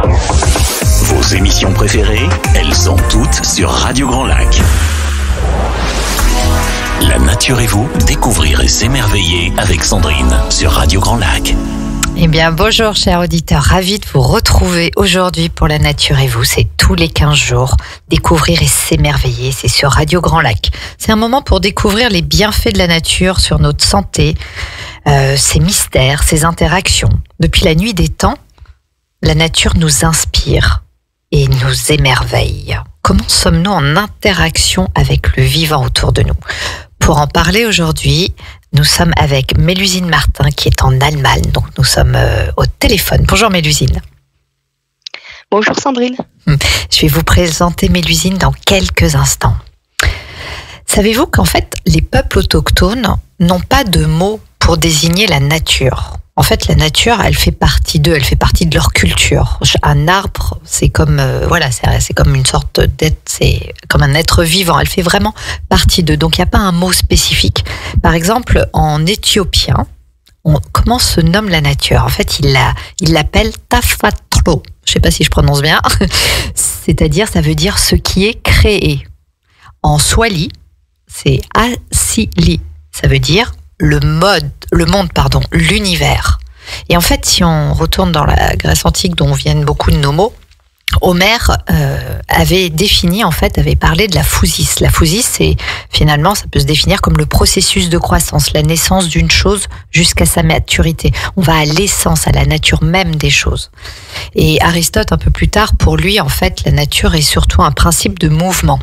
Vos émissions préférées, elles sont toutes sur Radio Grand Lac. La nature et vous, découvrir et s'émerveiller avec Sandrine sur Radio Grand Lac. Eh bien, bonjour chers auditeurs, ravi de vous retrouver aujourd'hui pour La Nature et vous. C'est tous les 15 jours, découvrir et s'émerveiller, c'est sur Radio Grand Lac. C'est un moment pour découvrir les bienfaits de la nature sur notre santé, ses mystères, ses interactions. Depuis la nuit des temps, la nature nous inspire et nous émerveille. Comment sommes-nous en interaction avec le vivant autour de nous ? Pour en parler aujourd'hui, nous sommes avec Mélusine Martin qui est en Allemagne. Donc nous sommes au téléphone. Bonjour Mélusine. Bonjour Sandrine. Je vais vous présenter Mélusine dans quelques instants. Savez-vous qu'en fait, les peuples autochtones n'ont pas de mots pour désigner la nature ? En fait, la nature, elle fait partie d'eux, elle fait partie de leur culture. Un arbre, c'est comme c'est comme une sorte d'être, c'est comme un être vivant. Elle fait vraiment partie d'eux. Donc, il n'y a pas un mot spécifique. Par exemple, en éthiopien, comment se nomme la nature ? En fait, il l'appelle tafatro. Je ne sais pas si je prononce bien. C'est-à-dire, ça veut dire ce qui est créé. En swahili, c'est asili. Ça veut dire le monde, l'univers. Et en fait, si on retourne dans la Grèce antique, dont viennent beaucoup de nos mots, Homère avait parlé de la phousis. La phousis, c'est finalement, ça peut se définir comme le processus de croissance, la naissance d'une chose jusqu'à sa maturité. On va à l'essence, à la nature même des choses. Et Aristote, un peu plus tard, pour lui, en fait, la nature est surtout un principe de mouvement.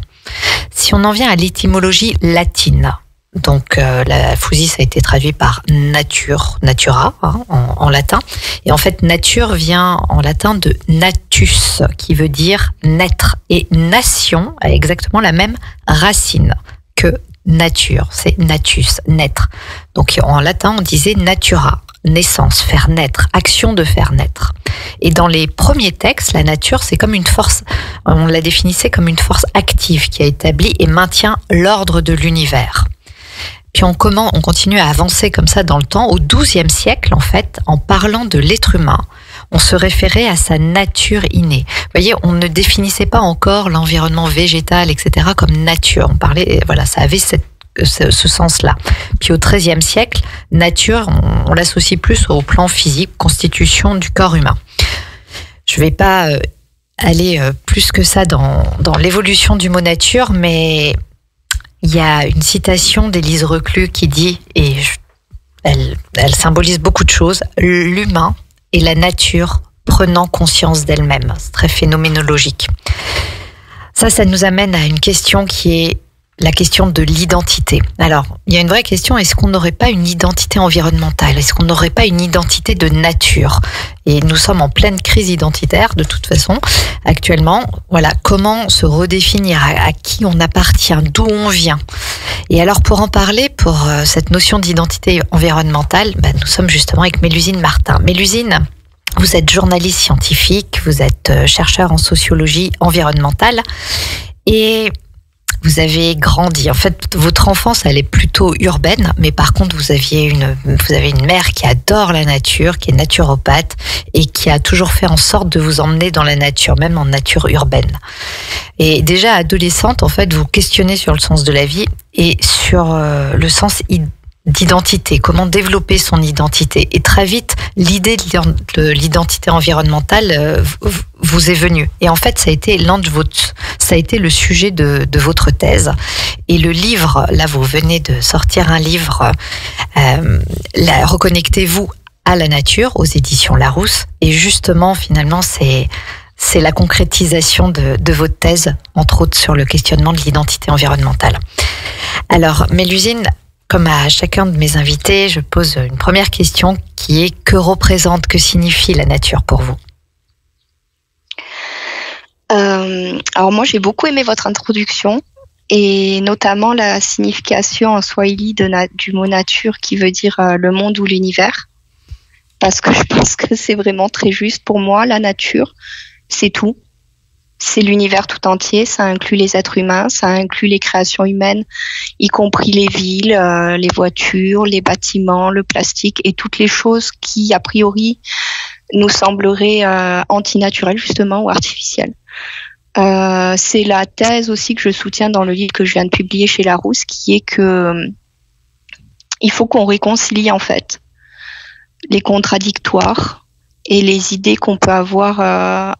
Si on en vient à l'étymologie latine, donc la phousis a été traduit par nature, natura en latin. Et en fait, nature vient en latin de natus, qui veut dire naître. Et nation a exactement la même racine que nature, c'est natus, naître. Donc en latin, on disait natura, naissance, faire naître, action de faire naître. Et dans les premiers textes, la nature, c'est comme une force, on la définissait comme une force active qui a établi et maintient l'ordre de l'univers. Puis on continue à avancer comme ça dans le temps. Au XIIe siècle, en fait, en parlant de l'être humain, on se référait à sa nature innée. Vous voyez, on ne définissait pas encore l'environnement végétal, etc., comme nature. On parlait, ça avait ce sens-là. Puis au XIIIe siècle, nature, on l'associe plus au plan physique, constitution du corps humain. Je ne vais pas aller plus que ça dans l'évolution du mot nature, mais il y a une citation d'Élise Reclus qui dit, et elle symbolise beaucoup de choses, l'humain et la nature prenant conscience d'elle-même. C'est très phénoménologique. Ça nous amène à une question qui est la question de l'identité. Alors, il y a une vraie question, est-ce qu'on n'aurait pas une identité environnementale ? Est-ce qu'on n'aurait pas une identité de nature ? Et nous sommes en pleine crise identitaire, de toute façon, actuellement. Voilà, comment se redéfinir, à qui on appartient, d'où on vient ? Et alors, pour en parler, pour cette notion d'identité environnementale, nous sommes justement avec Mélusine Martin. Mélusine, vous êtes journaliste scientifique, vous êtes chercheur en sociologie environnementale, et vous avez grandi. En fait, votre enfance, elle est plutôt urbaine, mais par contre, vous avez une mère qui adore la nature, qui est naturopathe et qui a toujours fait en sorte de vous emmener dans la nature, même en nature urbaine. Et déjà adolescente, en fait, vous questionnez sur le sens de la vie et sur le sens d'identité, comment développer son identité. Et très vite, l'idée de l'identité environnementale vous est venue. Et en fait, ça a été le sujet de votre thèse. Et le livre, là, vous venez de sortir un livre, Reconnectez-vous à la nature, aux éditions Larousse. Et justement, finalement, c'est la concrétisation de votre thèse, entre autres sur le questionnement de l'identité environnementale. Alors, Mélusine, comme à chacun de mes invités, je pose une première question qui est: que signifie la nature pour vous ? Alors moi, j'ai beaucoup aimé votre introduction et notamment la signification en swahili du mot nature qui veut dire le monde ou l'univers. Parce que je pense que c'est vraiment très juste pour moi. La nature, c'est tout. C'est l'univers tout entier, ça inclut les êtres humains, ça inclut les créations humaines, y compris les villes, les voitures, les bâtiments, le plastique et toutes les choses qui, a priori, nous semblerait antinaturel justement ou artificiel. C'est la thèse aussi que je soutiens dans le livre que je viens de publier chez Larousse, qui est que il faut qu'on réconcilie en fait les contradictoires et les idées qu'on peut avoir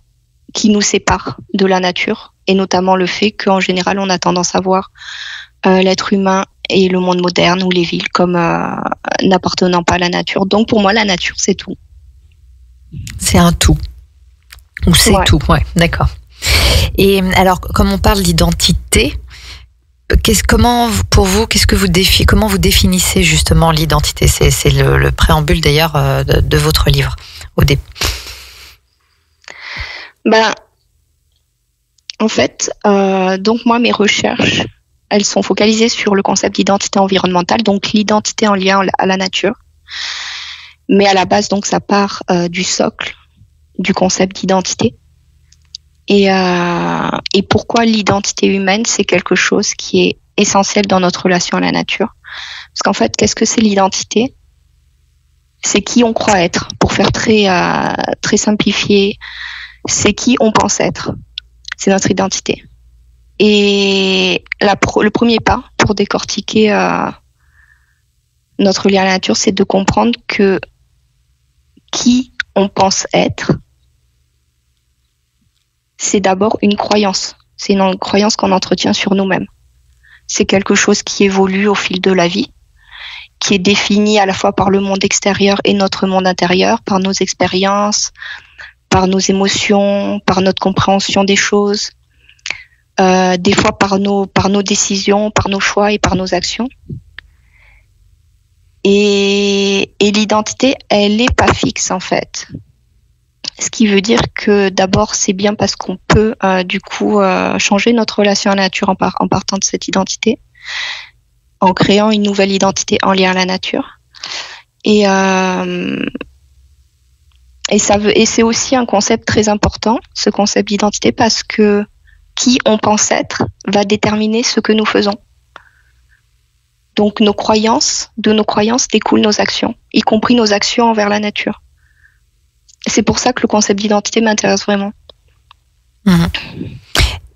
qui nous séparent de la nature, et notamment le fait qu'en général on a tendance à voir l'être humain et le monde moderne ou les villes comme n'appartenant pas à la nature. Donc pour moi la nature c'est tout. C'est un tout. Ou c'est tout, ouais, d'accord. Et alors, comme on parle d'identité, comment vous définissez justement l'identité ? C'est le préambule d'ailleurs de votre livre au début. En fait, donc moi mes recherches, elles sont focalisées sur le concept d'identité environnementale, donc l'identité en lien à la nature. Mais à la base, donc ça part du socle du concept d'identité. Et pourquoi l'identité humaine, c'est quelque chose qui est essentiel dans notre relation à la nature. Parce qu'en fait, qu'est-ce que c'est l'identité ? C'est qui on croit être. Pour faire très simplifié, c'est qui on pense être. C'est notre identité. Et le premier pas pour décortiquer notre lien à la nature, c'est de comprendre que qui on pense être, c'est d'abord une croyance. C'est une croyance qu'on entretient sur nous-mêmes. C'est quelque chose qui évolue au fil de la vie, qui est défini à la fois par le monde extérieur et notre monde intérieur, par nos expériences, par nos émotions, par notre compréhension des choses, des fois par nos décisions, par nos choix et par nos actions. Et l'identité, elle n'est pas fixe en fait. Ce qui veut dire que d'abord, c'est bien parce qu'on peut changer notre relation à la nature en partant de cette identité, en créant une nouvelle identité en lien à la nature. Et c'est aussi un concept très important, ce concept d'identité, parce que qui on pense être va déterminer ce que nous faisons. Donc de nos croyances découlent nos actions, y compris nos actions envers la nature. C'est pour ça que le concept d'identité m'intéresse vraiment.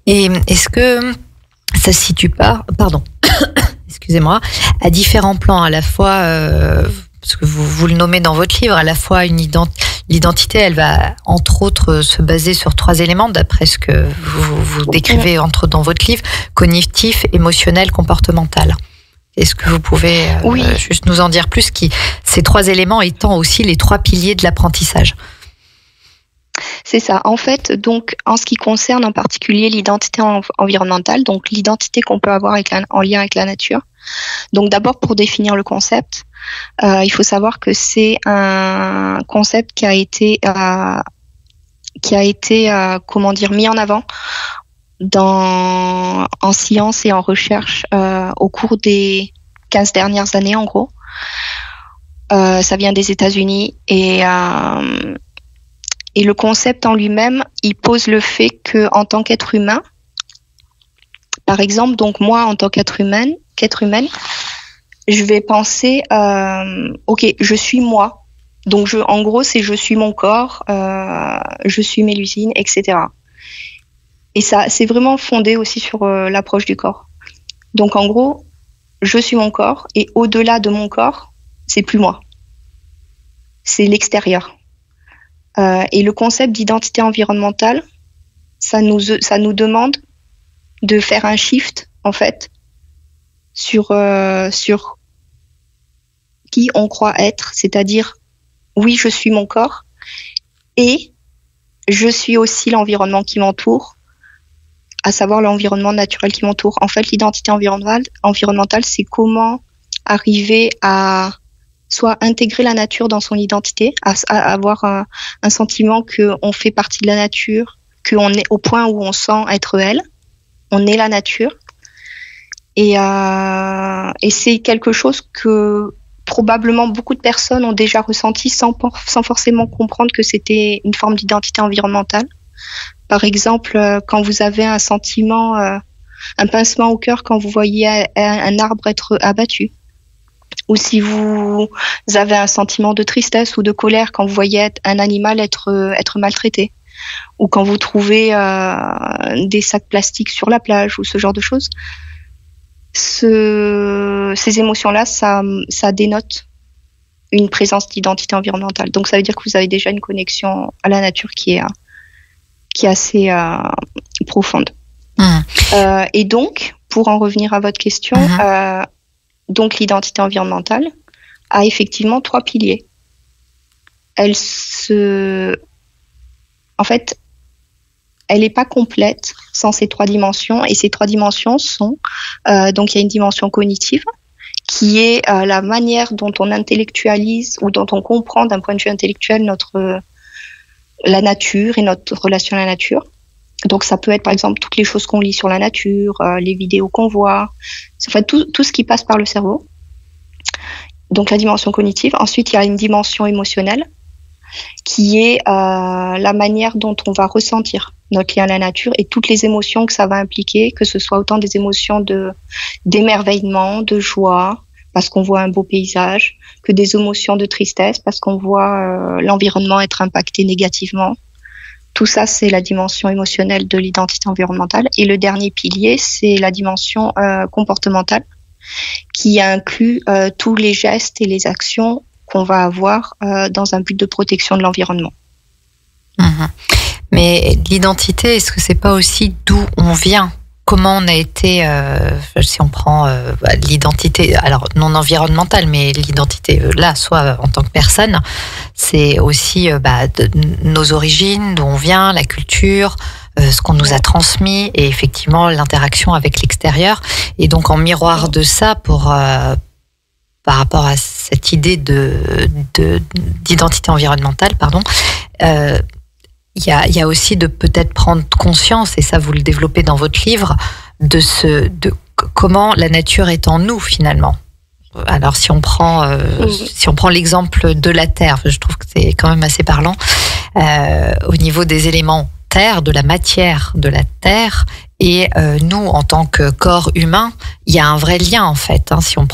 Et est-ce que ça se situe pas, excusez-moi, à différents plans, à la fois, parce que vous le nommez dans votre livre, à la fois l'identité, elle va entre autres se baser sur 3 éléments, d'après ce que vous décrivez entre autres dans votre livre: cognitif, émotionnel, comportemental. Est-ce que vous pouvez juste nous en dire plus, ces 3 éléments étant aussi les 3 piliers de l'apprentissage? C'est ça. En fait, donc, en ce qui concerne en particulier l'identité environnementale, donc l'identité qu'on peut avoir en lien avec la nature. Donc, d'abord, pour définir le concept, il faut savoir que c'est un concept qui a été mis en avant en sciences et en recherche au cours des 15 dernières années, en gros. Ça vient des États-Unis et le concept en lui-même, il pose le fait que en tant qu'être humain, par exemple, donc moi en tant qu'être humaine, je vais penser, ok, je suis moi. Donc en gros, c'est je suis mon corps, je suis Mélusine, etc. Et ça, c'est vraiment fondé aussi sur l'approche du corps. Donc en gros, je suis mon corps et au-delà de mon corps, c'est plus moi. C'est l'extérieur. Et le concept d'identité environnementale, ça nous demande de faire un shift en fait sur qui on croit être, c'est-à-dire oui, je suis mon corps et je suis aussi l'environnement qui m'entoure, à savoir l'environnement naturel qui m'entoure. En fait, l'identité environnementale, c'est comment arriver à soit intégrer la nature dans son identité, à avoir un sentiment qu'on fait partie de la nature, qu'on est au point où on sent être elle, on est la nature. Et c'est quelque chose que probablement beaucoup de personnes ont déjà ressenti sans forcément comprendre que c'était une forme d'identité environnementale. Par exemple, quand vous avez un sentiment, un pincement au cœur quand vous voyez un arbre être abattu, ou si vous avez un sentiment de tristesse ou de colère quand vous voyez un animal être maltraité, ou quand vous trouvez des sacs plastiques sur la plage ou ce genre de choses. Ces émotions-là, ça dénote une présence d'identité environnementale. Donc ça veut dire que vous avez déjà une connexion à la nature qui est assez profonde. Et donc, pour en revenir à votre question, donc l'identité environnementale a effectivement 3 piliers. En fait, elle n'est pas complète sans ces 3 dimensions. Et ces 3 dimensions sont, donc il y a une dimension cognitive, qui est la manière dont on intellectualise ou dont on comprend d'un point de vue intellectuel la nature et notre relation à la nature. Donc ça peut être par exemple toutes les choses qu'on lit sur la nature, les vidéos qu'on voit, enfin tout ce qui passe par le cerveau. Donc la dimension cognitive. Ensuite, il y a une dimension émotionnelle qui est la manière dont on va ressentir notre lien à la nature et toutes les émotions que ça va impliquer, que ce soit autant des émotions d'émerveillement, de joie, parce qu'on voit un beau paysage, que des émotions de tristesse, parce qu'on voit l'environnement être impacté négativement. Tout ça, c'est la dimension émotionnelle de l'identité environnementale. Et le dernier pilier, c'est la dimension comportementale, qui inclut tous les gestes et les actions qu'on va avoir dans un but de protection de l'environnement. Mais l'identité, est-ce que c'est pas aussi d'où on vient ? Comment on a été, si on prend l'identité, alors non environnementale, mais l'identité là, soit en tant que personne, c'est aussi nos origines, d'où on vient, la culture, ce qu'on nous a transmis, et effectivement l'interaction avec l'extérieur. Et donc en miroir de ça, par rapport à cette idée d'identité environnementale, il y a aussi de peut-être prendre conscience, et ça vous le développez dans votre livre, de comment la nature est en nous finalement. Alors si on prend l'exemple de la Terre, je trouve que c'est quand même assez parlant, au niveau des éléments terre, de la matière de la Terre, et nous en tant que corps humain, il y a un vrai lien en fait. Si on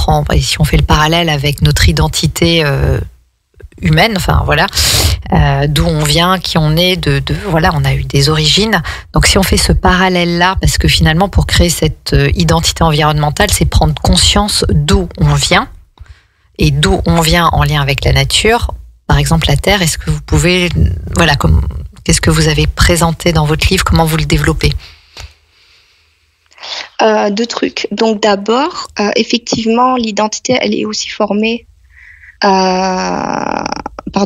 fait le parallèle avec notre identité humaine, enfin voilà, d'où on vient, qui on est, voilà, on a eu des origines. Donc si on fait ce parallèle-là, parce que finalement pour créer cette identité environnementale, c'est prendre conscience d'où on vient, et d'où on vient en lien avec la nature. Par exemple la Terre, est-ce que vous pouvez, voilà, qu'est-ce que vous avez présenté dans votre livre, comment vous le développez ? 2 trucs. Donc d'abord, effectivement, l'identité, elle est aussi formée par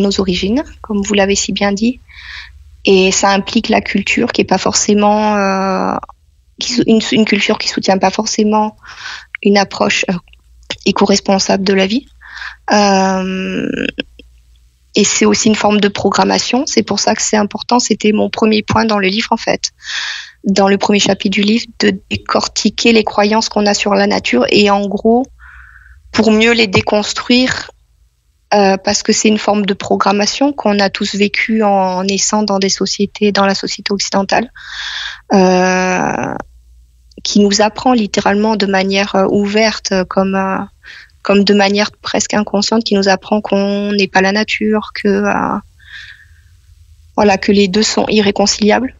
nos origines, comme vous l'avez si bien dit, et ça implique la culture qui est pas forcément une culture qui soutient pas forcément une approche éco-responsable de la vie, et c'est aussi une forme de programmation. C'est pour ça que c'est important, c'était mon premier point dans le livre en fait, dans le premier chapitre du livre, de décortiquer les croyances qu'on a sur la nature, et en gros pour mieux les déconstruire, parce que c'est une forme de programmation qu'on a tous vécu en naissant dans la société occidentale, qui nous apprend littéralement de manière ouverte, comme de manière presque inconsciente, qui nous apprend qu'on n'est pas la nature, que les deux sont irréconciliables.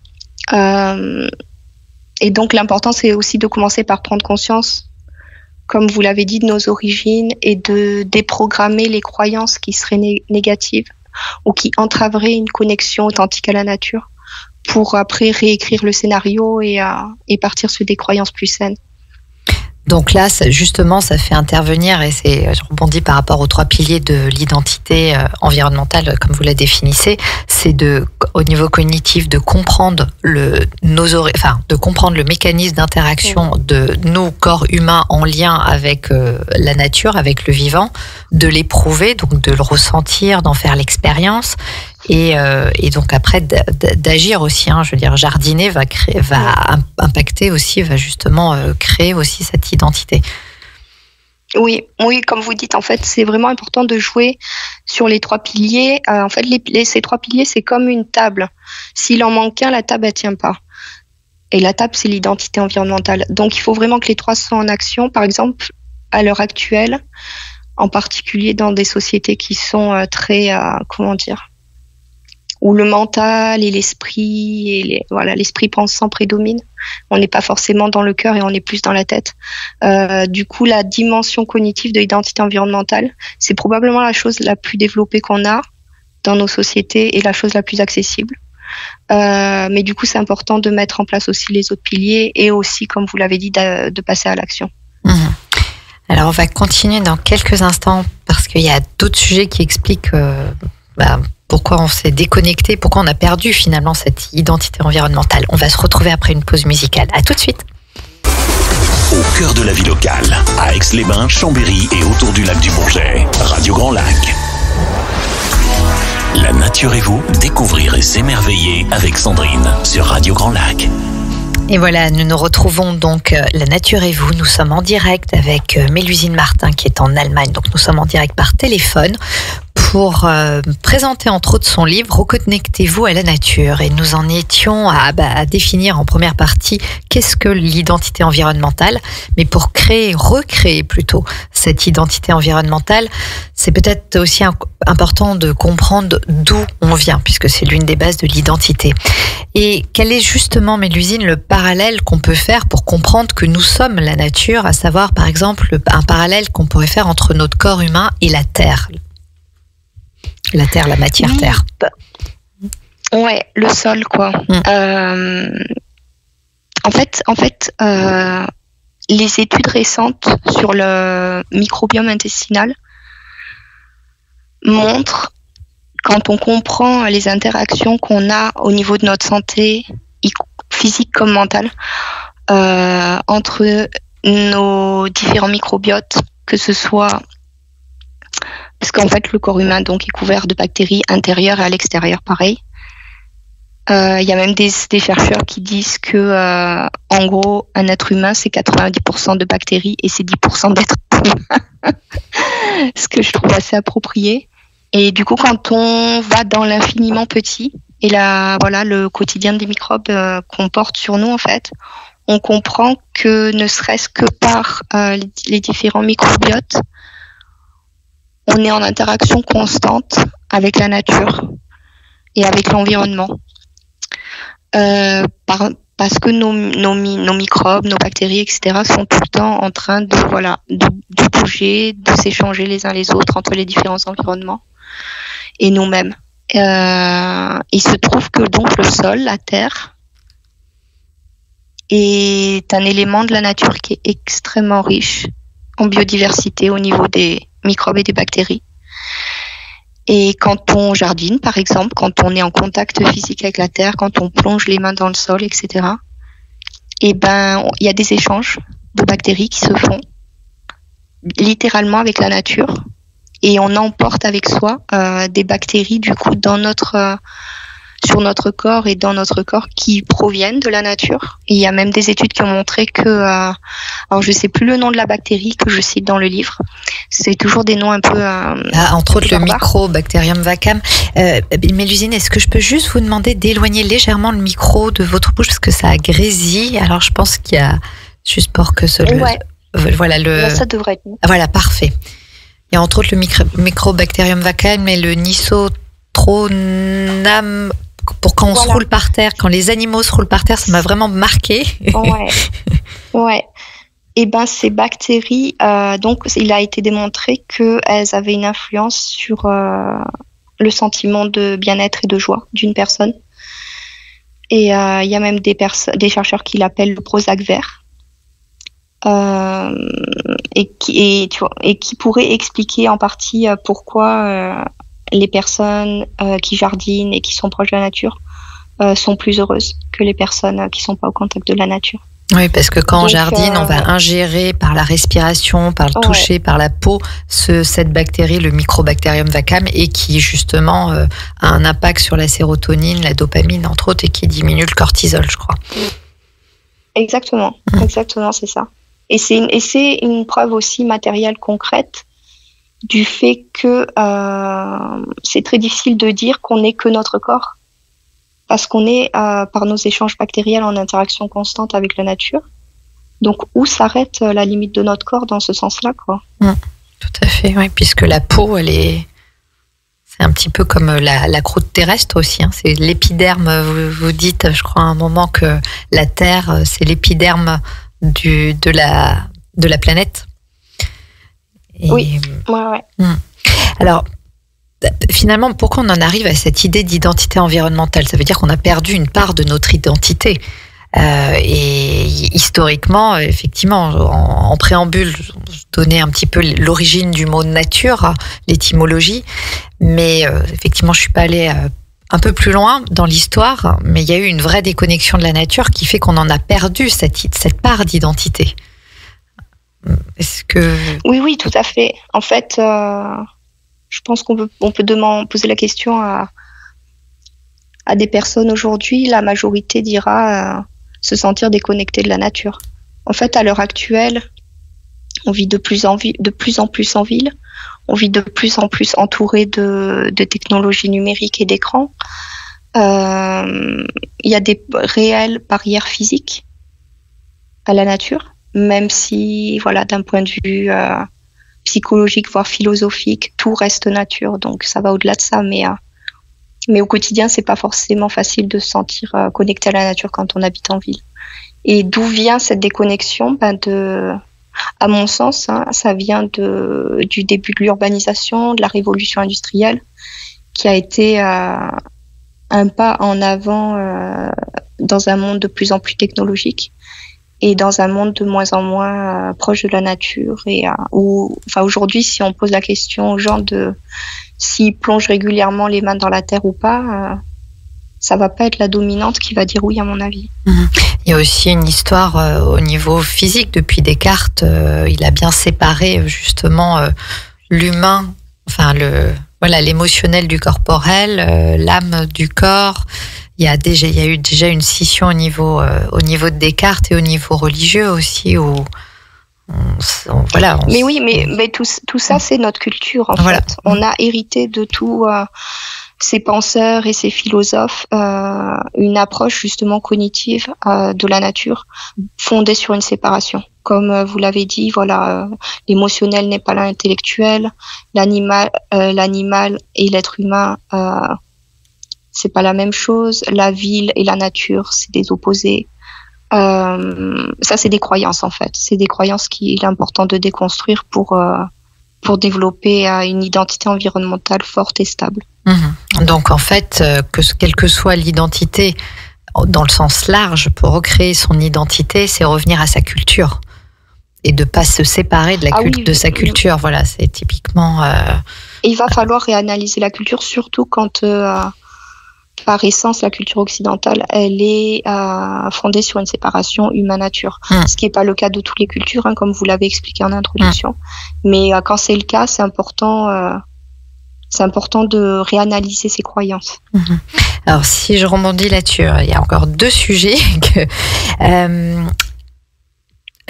Et donc l'important, c'est aussi de commencer par prendre conscience, comme vous l'avez dit, de nos origines, et de déprogrammer les croyances qui seraient négatives ou qui entraveraient une connexion authentique à la nature, pour après réécrire le scénario et partir sur des croyances plus saines. Donc là, justement, ça fait intervenir, et je rebondis par rapport aux 3 piliers de l'identité environnementale, comme vous la définissez, c'est au niveau cognitif, de comprendre le mécanisme d'interaction de nos corps humains en lien avec la nature, avec le vivant, de l'éprouver, donc de le ressentir, d'en faire l'expérience, et donc après d'agir aussi. Je veux dire, jardiner va impacter aussi, va justement créer aussi cette identité. Oui, comme vous dites, en fait, c'est vraiment important de jouer sur les 3 piliers. En fait, ces 3 piliers, c'est comme une table. S'il en manque un, la table, elle tient pas. Et la table, c'est l'identité environnementale. Donc, il faut vraiment que les 3 soient en action. Par exemple, à l'heure actuelle, en particulier dans des sociétés qui sont très, où le mental et l'esprit l'esprit pensant prédomine. On n'est pas forcément dans le cœur et on est plus dans la tête. Du coup, la dimension cognitive de l'identité environnementale, c'est probablement la chose la plus développée qu'on a dans nos sociétés et la chose la plus accessible. Mais du coup, c'est important de mettre en place aussi les autres piliers et aussi, comme vous l'avez dit, de passer à l'action. Alors, on va continuer dans quelques instants parce qu'il y a d'autres sujets qui expliquent pourquoi on s'est déconnecté, pourquoi on a perdu finalement cette identité environnementale. On va se retrouver après une pause musicale. À tout de suite. Au cœur de la vie locale, à Aix-les-Bains, Chambéry et autour du lac du Bourget, Radio Grand Lac. La nature et vous, découvrir et s'émerveiller avec Sandrine sur Radio Grand Lac. Et voilà, nous nous retrouvons donc La Nature et vous. Nous sommes en direct avec Mélusine Martin qui est en Allemagne. Donc nous sommes en direct par téléphone pour présenter entre autres son livre « Reconnectez-vous à la nature ». Et nous en étions à définir en première partie qu'est-ce que l'identité environnementale. Mais pour recréer plutôt cette identité environnementale, c'est peut-être aussi important de comprendre d'où on vient, puisque c'est l'une des bases de l'identité. Et quel est justement, Mélusine, le parallèle qu'on peut faire pour comprendre que nous sommes la nature, à savoir par exemple un parallèle qu'on pourrait faire entre notre corps humain et la Terre ? La terre, la matière terre. Ouais, le sol, quoi. En fait, les études récentes sur le microbiome intestinal montrent, quand on comprend les interactions qu'on a au niveau de notre santé, physique comme mentale, entre nos différents microbiotes, que ce soit... Parce qu'en fait, le corps humain donc est couvert de bactéries intérieures et à l'extérieur, pareil. Il y a même des chercheurs qui disent que, en gros, un être humain, c'est 90% de bactéries et c'est 10% d'êtres humains. Ce que je trouve assez approprié. Et du coup, quand on va dans l'infiniment petit et le quotidien des microbes qu'on porte sur nous, en fait, on comprend que ne serait-ce que par les différents microbiotes, on est en interaction constante avec la nature et avec l'environnement. Parce que nos microbes, nos bactéries, etc. sont tout le temps en train de bouger, de s'échanger les uns les autres entre les différents environnements et nous-mêmes. Il se trouve que donc le sol, la terre, est un élément de la nature qui est extrêmement riche en biodiversité au niveau des microbes et des bactéries. Et quand on jardine, par exemple, quand on est en contact physique avec la terre, quand on plonge les mains dans le sol, etc., il y a des échanges de bactéries qui se font littéralement avec la nature. Et on emporte avec soi des bactéries, du coup, sur notre corps et dans notre corps qui proviennent de la nature. Et il y a même des études qui ont montré que, alors je sais plus le nom de la bactérie que je cite dans le livre, c'est toujours des noms un peu... entre autres le Mycobacterium vacam. Mélusine, est-ce que je peux juste vous demander d'éloigner légèrement le micro de votre bouche parce que ça grésille. Alors je pense qu'il y a, juste pour que ça devrait être... Voilà, parfait. Il y a entre autres le Mycobacterium vacam et le Nisotronam... Pour quand on se roule par terre, quand les animaux se roulent par terre, ça m'a vraiment marqué. Ouais. Et ces bactéries, donc il a été démontré qu'elles avaient une influence sur le sentiment de bien-être et de joie d'une personne. Et il y a même des chercheurs qui l'appellent le Prozac vert, et qui pourrait expliquer en partie pourquoi les personnes qui jardinent et qui sont proches de la nature sont plus heureuses que les personnes qui ne sont pas au contact de la nature. Oui, parce que quand on jardine, on va ingérer par la respiration, par le toucher, par la peau, cette bactérie, le Mycobacterium vacam, et qui justement a un impact sur la sérotonine, la dopamine, entre autres, et qui diminue le cortisol, je crois. Exactement, c'est ça. Et c'est une preuve aussi matérielle concrète du fait que c'est très difficile de dire qu'on n'est que notre corps, parce qu'on est, par nos échanges bactériels, en interaction constante avec la nature. Donc, où s'arrête la limite de notre corps dans ce sens-là, quoi. Tout à fait, oui, puisque la peau, c'est un petit peu comme la croûte terrestre aussi. Hein. C'est l'épiderme. Vous dites, je crois, à un moment que la Terre, c'est l'épiderme de la planète. Et, oui, ouais. Alors, finalement, pourquoi on en arrive à cette idée d'identité environnementale? Ça veut dire qu'on a perdu une part de notre identité. Et historiquement, effectivement, en préambule, je donnais un petit peu l'origine du mot nature, l'étymologie, mais effectivement, je suis pas allée un peu plus loin dans l'histoire, mais il y a eu une vraie déconnexion de la nature qui fait qu'on en a perdu cette part d'identité. Est-ce que... Oui, tout à fait. En fait, je pense qu'on peut poser la question à des personnes aujourd'hui. La majorité dira se sentir déconnecté de la nature. En fait, à l'heure actuelle, on vit de plus en plus en ville. On vit de plus en plus entouré de technologies numériques et d'écrans. Il y a des réelles barrières physiques à la nature, même si, voilà, d'un point de vue psychologique, voire philosophique, tout reste nature. Donc, ça va au-delà de ça, mais au quotidien, c'est pas forcément facile de se sentir connecté à la nature quand on habite en ville. Et d'où vient cette déconnexion? À mon sens, ça vient du début de l'urbanisation, de la révolution industrielle, qui a été un pas en avant dans un monde de plus en plus technologique et dans un monde de moins en moins proche de la nature. Et aujourd'hui, si on pose la question aux gens de s'ils plongent régulièrement les mains dans la terre ou pas, ça va pas être la dominante qui va dire oui, à mon avis. Il y a aussi une histoire au niveau physique. Depuis Descartes, il a bien séparé justement l'humain, enfin l'émotionnel du corporel, l'âme du corps. Il y a eu déjà une scission au niveau de Descartes et au niveau religieux aussi où mais tout ça, c'est notre culture, en fait. On a hérité de tous ces penseurs et ces philosophes une approche justement cognitive de la nature fondée sur une séparation. Comme vous l'avez dit, l'émotionnel n'est pas l'intellectuel, l'animal et l'être humain, c'est pas la même chose. La ville et la nature, c'est des opposés. Ça, c'est des croyances, en fait. C'est des croyances qu'il est important de déconstruire pour développer une identité environnementale forte et stable. Donc, en fait, quelle que soit l'identité, dans le sens large, pour recréer son identité, c'est revenir à sa culture et de ne pas se séparer de sa culture. Voilà, c'est typiquement... Et il va falloir réanalyser la culture, surtout quand... par essence, la culture occidentale, elle est fondée sur une séparation humain-nature. Ce qui n'est pas le cas de toutes les cultures, comme vous l'avez expliqué en introduction. Mais quand c'est le cas, c'est important de réanalyser ses croyances. Alors, si je rebondis là-dessus, il y a encore deux sujets.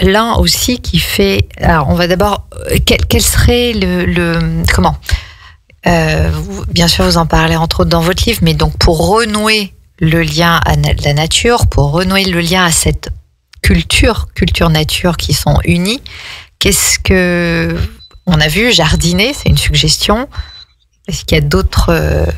L'un aussi qui fait... Alors, on va d'abord... Quel serait comment bien sûr, vous en parlez entre autres dans votre livre, mais donc pour renouer le lien à la nature, pour renouer le lien à cette culture nature qui sont unies, qu'est-ce que on a vu jardiner, c'est une suggestion. Est-ce qu'il y a d'autres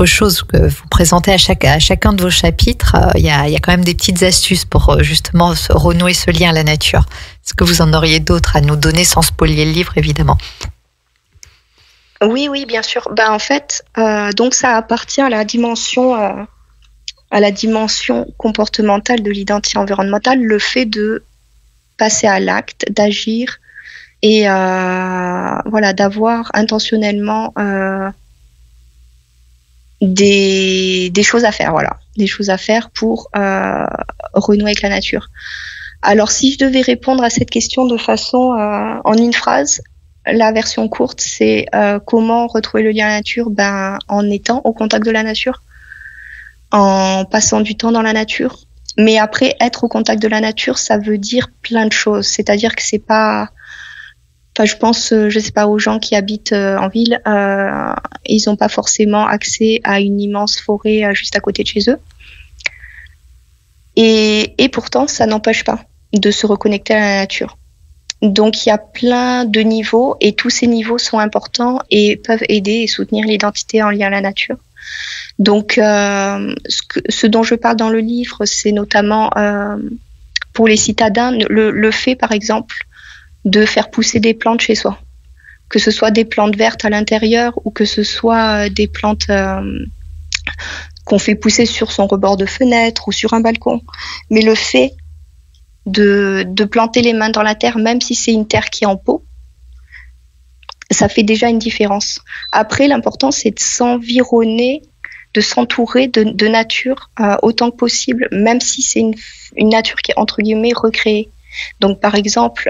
choses que vous présentez à chacun de vos chapitres? Il y a quand même des petites astuces pour justement renouer ce lien à la nature. Est-ce que vous en auriez d'autres à nous donner sans spoiler le livre, évidemment? Oui, bien sûr. En fait, donc ça appartient à la dimension comportementale de l'identité environnementale, le fait de passer à l'acte, d'agir et d'avoir intentionnellement des choses à faire, des choses à faire pour renouer avec la nature. Alors, si je devais répondre à cette question de façon en une phrase, la version courte, c'est comment retrouver le lien à la nature, en étant au contact de la nature, en passant du temps dans la nature. Mais après, être au contact de la nature, ça veut dire plein de choses. C'est-à-dire que c'est pas... je pense, je sais pas, aux gens qui habitent en ville, ils n'ont pas forcément accès à une immense forêt juste à côté de chez eux. Et pourtant, ça n'empêche pas de se reconnecter à la nature. Donc, il y a plein de niveaux et tous ces niveaux sont importants et peuvent aider et soutenir l'identité en lien à la nature. Donc, ce dont je parle dans le livre, c'est notamment pour les citadins, le fait, par exemple, de faire pousser des plantes chez soi. Que ce soit des plantes vertes à l'intérieur ou que ce soit des plantes qu'on fait pousser sur son rebord de fenêtre ou sur un balcon. Mais le fait de planter les mains dans la terre, même si c'est une terre qui est en pot, ça fait déjà une différence. Après, l'important, c'est de s'environner, de s'entourer de nature autant que possible, même si c'est une nature qui est entre guillemets recréée. Donc, par exemple,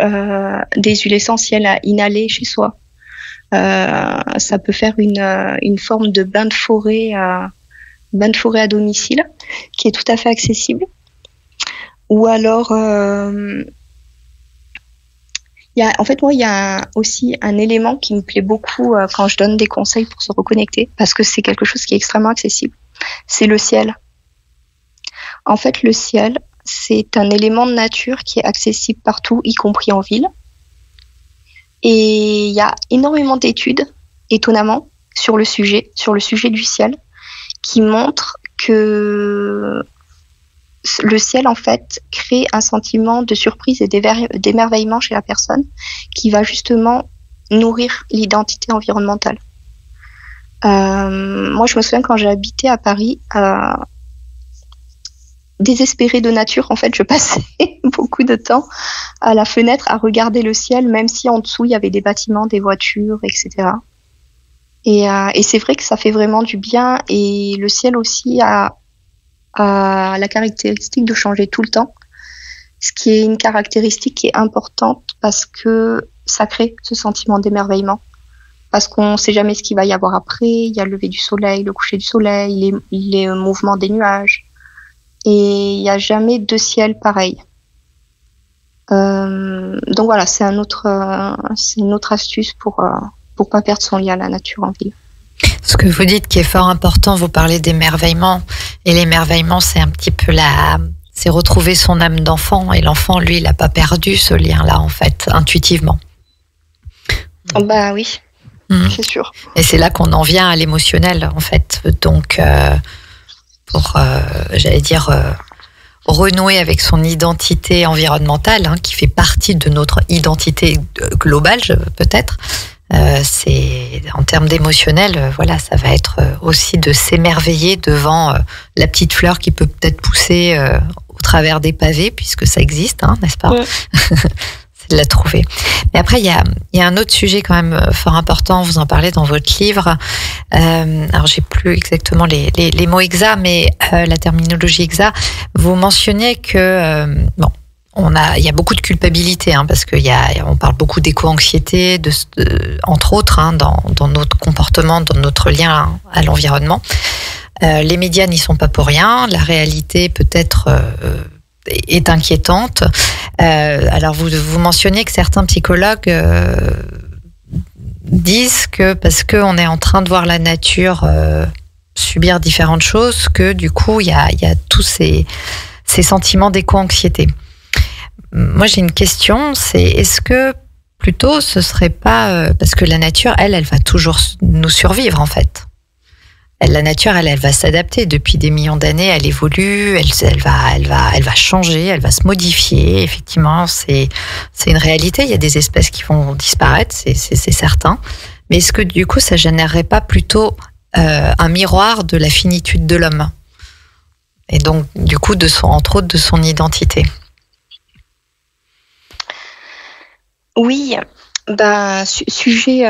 des huiles essentielles à inhaler chez soi. Ça peut faire une forme de bain de forêt à domicile, qui est tout à fait accessible. Ou alors, il y a aussi un élément qui me plaît beaucoup quand je donne des conseils pour se reconnecter, parce que c'est quelque chose qui est extrêmement accessible. C'est le ciel. En fait, le ciel, c'est un élément de nature qui est accessible partout, y compris en ville. Et il y a énormément d'études, étonnamment, sur le sujet du ciel, qui montrent que le ciel, en fait, crée un sentiment de surprise et d'émerveillement chez la personne qui va justement nourrir l'identité environnementale. Moi, je me souviens quand j'ai habité à Paris, désespérée de nature, en fait, je passais beaucoup de temps à la fenêtre à regarder le ciel, même si en dessous, il y avait des bâtiments, des voitures, etc. Et c'est vrai que ça fait vraiment du bien. Et le ciel aussi a la caractéristique de changer tout le temps, ce qui est une caractéristique qui est importante parce que ça crée ce sentiment d'émerveillement. Parce qu'on ne sait jamais ce qu'il va y avoir après. Il y a le lever du soleil, le coucher du soleil, les mouvements des nuages. Et il n'y a jamais de ciel pareil. Donc voilà, c'est une autre astuce pour pas perdre son lien à la nature en ville. Ce que vous dites qui est fort important, vous parlez d'émerveillement. Et l'émerveillement, c'est un petit peu c'est retrouver son âme d'enfant. Et l'enfant, lui, il n'a pas perdu ce lien-là, en fait, intuitivement. Bah oui, c'est sûr. Et c'est là qu'on en vient à l'émotionnel, en fait. Donc, pour, renouer avec son identité environnementale, qui fait partie de notre identité globale, peut-être. C'est en termes d'émotionnel, voilà, ça va être aussi de s'émerveiller devant la petite fleur qui peut peut-être pousser au travers des pavés, puisque ça existe, n'est-ce pas? Ouais. C'est de la trouver. Mais après, il y a un autre sujet quand même fort important. Vous en parlez dans votre livre. Alors, j'ai plus exactement les mots exacts, mais la terminologie exacte. Vous mentionniez que il y a beaucoup de culpabilité, parce on parle beaucoup d'éco-anxiété, entre autres, dans notre comportement, dans notre lien à l'environnement. Les médias n'y sont pas pour rien. La réalité peut-être est inquiétante. Alors vous mentionnez que certains psychologues disent que parce qu'on est en train de voir la nature subir différentes choses, que du coup il y a tous ces sentiments d'éco-anxiété. Moi, j'ai une question, c'est est-ce que plutôt ce serait pas parce que la nature, elle va toujours nous survivre en fait. La nature, elle va s'adapter depuis des millions d'années, elle évolue, elle va changer, elle va se modifier. Effectivement, c'est une réalité. Il y a des espèces qui vont disparaître, c'est certain. Mais est-ce que du coup, ça générerait pas plutôt un miroir de la finitude de l'homme et donc du coup entre autres de son identité? Oui, sujet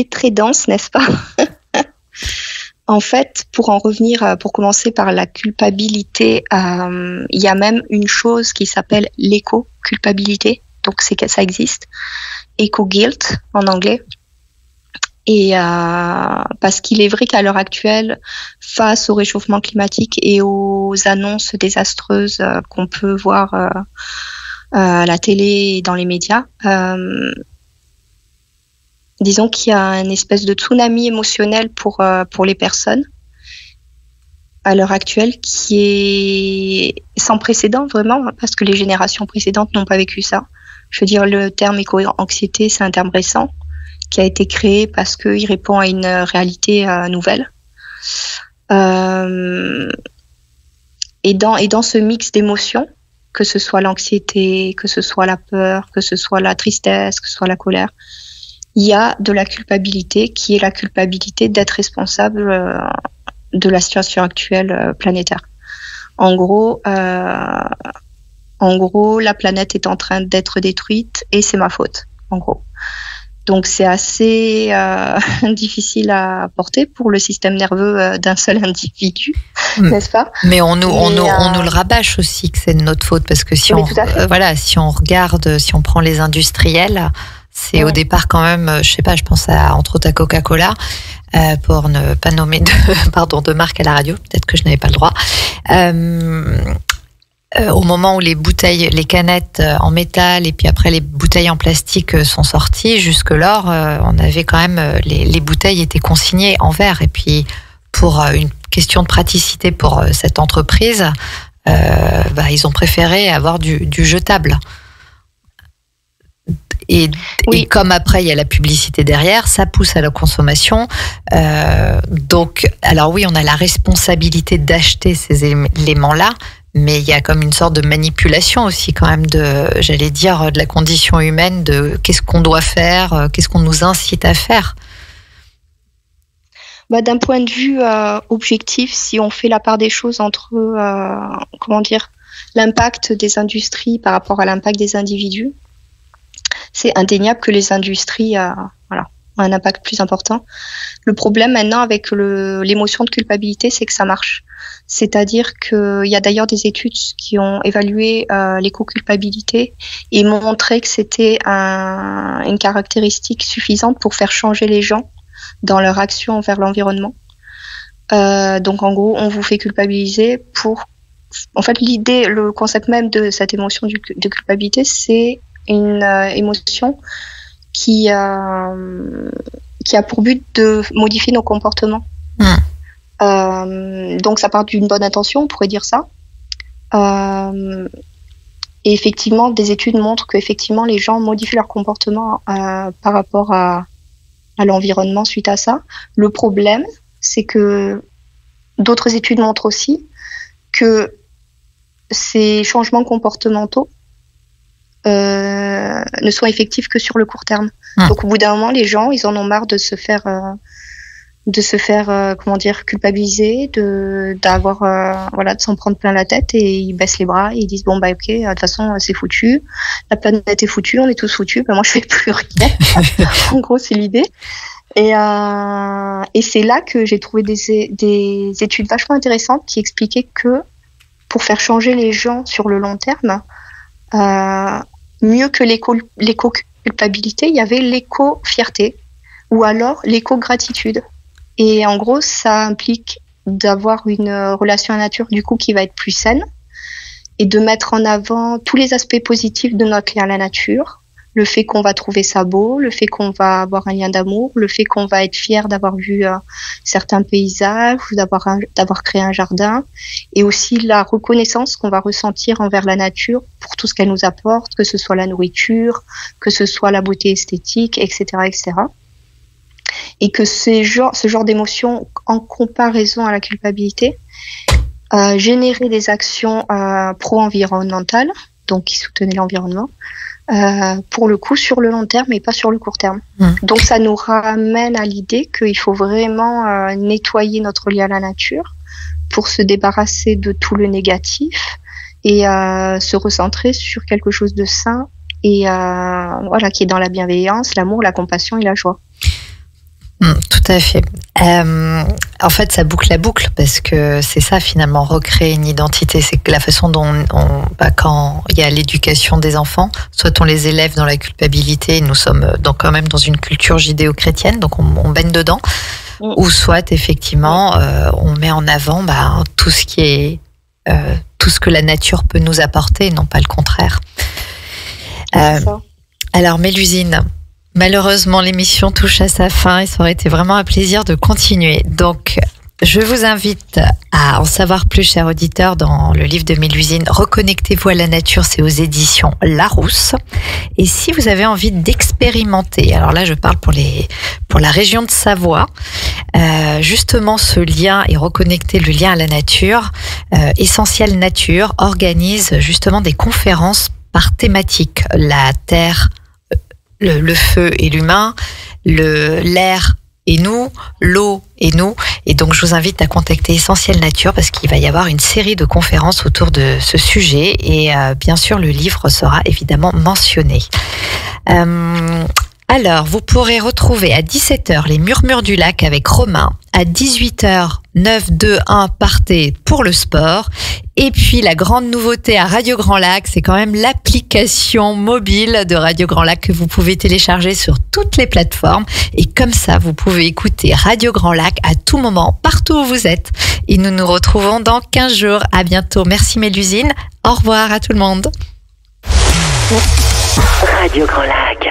très dense, n'est-ce pas? En fait, pour commencer par la culpabilité, il y a même une chose qui s'appelle l'éco-culpabilité. Donc, ça existe. Eco-guilt en anglais. Et parce qu'il est vrai qu'à l'heure actuelle, face au réchauffement climatique et aux annonces désastreuses qu'on peut voir à la télé et dans les médias, disons qu'il y a une espèce de tsunami émotionnel pour les personnes à l'heure actuelle qui est sans précédent vraiment, parce que les générations précédentes n'ont pas vécu ça. Je veux dire, le terme éco-anxiété, c'est un terme récent qui a été créé parce qu'il répond à une réalité nouvelle. Et dans ce mix d'émotions, que ce soit l'anxiété, que ce soit la peur, que ce soit la tristesse, que ce soit la colère, il y a de la culpabilité qui est la culpabilité d'être responsable de la situation actuelle planétaire. En gros, la planète est en train d'être détruite et c'est ma faute, en gros. Donc c'est assez difficile à porter pour le système nerveux d'un seul individu, n'est-ce pas? Mais on nous le rabâche aussi que c'est de notre faute, parce que si on regarde, si on prend les industriels, c'est au départ quand même, je sais pas, je pense entre autres à Coca-Cola, pour ne pas nommer de marque à la radio, peut-être que je n'avais pas le droit. Au moment où les bouteilles, les canettes en métal et puis après les bouteilles en plastique sont sorties, jusque-là, on avait quand même les bouteilles étaient consignées en verre. Et puis pour une question de praticité pour cette entreprise, ils ont préféré avoir du jetable. Et comme après il y a la publicité derrière, ça pousse à la consommation. Donc, alors oui, on a la responsabilité d'acheter ces éléments-là. Mais il y a comme une sorte de manipulation aussi quand même de la condition humaine, de qu'est-ce qu'on doit faire, qu'est-ce qu'on nous incite à faire. D'un point de vue objectif, si on fait la part des choses entre l'impact des industries par rapport à l'impact des individus, c'est indéniable que les industries ont un impact plus important. Le problème maintenant avec l'émotion de culpabilité, c'est que ça marche. C'est-à-dire qu'il y a d'ailleurs des études qui ont évalué l'éco-culpabilité et montré que c'était une caractéristique suffisante pour faire changer les gens dans leur action envers l'environnement. Donc en gros, on vous fait culpabiliser pour... En fait, le concept même de cette émotion de culpabilité, c'est une émotion qui a pour but de modifier nos comportements. Donc ça part d'une bonne intention, on pourrait dire ça. Et effectivement, des études montrent qu'effectivement les gens modifient leur comportement par rapport à l'environnement suite à ça. Le problème, c'est que d'autres études montrent aussi que ces changements comportementaux ne sont effectifs que sur le court terme. Donc au bout d'un moment, les gens, ils en ont marre de se faire culpabiliser, de s'en prendre plein la tête, et ils baissent les bras et ils disent ok, de toute façon c'est foutu, la planète est foutue, on est tous foutus, moi je fais plus rien. En gros, c'est l'idée. Et c'est là que j'ai trouvé des études vachement intéressantes qui expliquaient que pour faire changer les gens sur le long terme, mieux que l'éco-culpabilité, il y avait l'éco-fierté ou alors l'éco-gratitude. Et en gros, ça implique d'avoir une relation à la nature du coup qui va être plus saine et de mettre en avant tous les aspects positifs de notre lien à la nature. Le fait qu'on va trouver ça beau, le fait qu'on va avoir un lien d'amour, le fait qu'on va être fier d'avoir vu certains paysages, d'avoir créé un jardin, et aussi la reconnaissance qu'on va ressentir envers la nature pour tout ce qu'elle nous apporte, que ce soit la nourriture, que ce soit la beauté esthétique, etc., etc. Et que ce genre d'émotions, en comparaison à la culpabilité, généraient des actions pro-environnementales, donc qui soutenaient l'environnement, pour le coup sur le long terme et pas sur le court terme. Donc ça nous ramène à l'idée qu'il faut vraiment nettoyer notre lien à la nature pour se débarrasser de tout le négatif et se recentrer sur quelque chose de sain et qui est dans la bienveillance, l'amour, la compassion et la joie. Tout à fait. En fait, ça boucle la boucle parce que c'est ça finalement, recréer une identité. C'est que la façon dont quand il y a l'éducation des enfants, soit on les élève dans la culpabilité, nous sommes quand même dans une culture judéo-chrétienne, donc on baigne dedans, ou soit effectivement on met en avant tout ce qui est tout ce que la nature peut nous apporter, et non pas le contraire. Alors Mélusine, malheureusement, l'émission touche à sa fin et ça aurait été vraiment un plaisir de continuer. Donc, Je vous invite à en savoir plus, chers auditeurs, dans le livre de Mélusine, Reconnectez-vous à la nature, c'est aux éditions Larousse. Et si vous avez envie d'expérimenter, alors là je parle pour la région de Savoie, justement ce lien et reconnecter le lien à la nature, Essentiel Nature organise justement des conférences par thématique. La terre, le feu et l'humain, l'air et nous, l'eau et nous. Et donc, je vous invite à contacter Essentiel Nature parce qu'il va y avoir une série de conférences autour de ce sujet. Et bien sûr, le livre sera évidemment mentionné. Alors, vous pourrez retrouver à 17h les Murmures du Lac avec Romain. À 18h, 9-2-1, partez pour le sport. Et puis, la grande nouveauté à Radio Grand Lac, c'est quand même l'application mobile de Radio Grand Lac que vous pouvez télécharger sur toutes les plateformes. Et comme ça, vous pouvez écouter Radio Grand Lac à tout moment, partout où vous êtes. Et nous nous retrouvons dans 15 jours. À bientôt. Merci Mélusine. Au revoir à tout le monde. Radio Grand Lac.